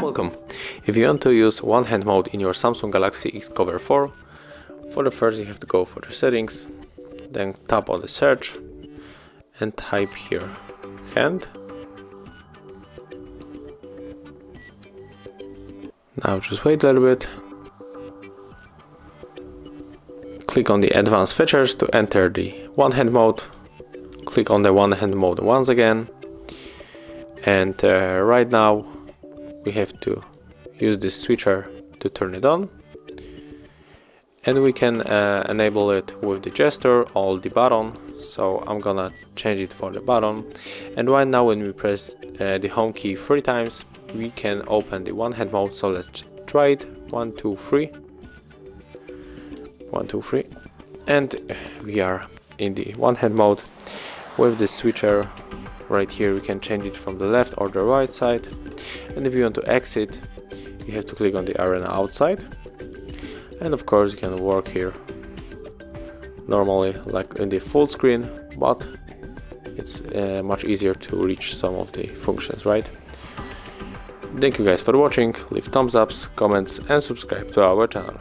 Welcome. If you want to use one hand mode in your Samsung Galaxy Xcover 4, for the first you have to go for the settings, then tap on the search and type here hand. Now just wait a little bit. Click on the advanced features to enter the one hand mode. Click on the one hand mode once again. And right now we have to use this switcher to turn it on. And we can enable it with the gesture or the button. So I'm gonna change it for the button. And right now when we press the home key 3 times, we can open the one hand mode. So let's try it. 1, 2, 3. 1, 2, 3. And we are in the one hand mode. With the switcher right here, we can change it from the left or the right side. And if you want to exit, you have to click on the arena outside. And of course you can work here normally like in the full screen, but it's much easier to reach some of the functions, right? Thank you guys for watching. Leave thumbs ups, comments and subscribe to our channel.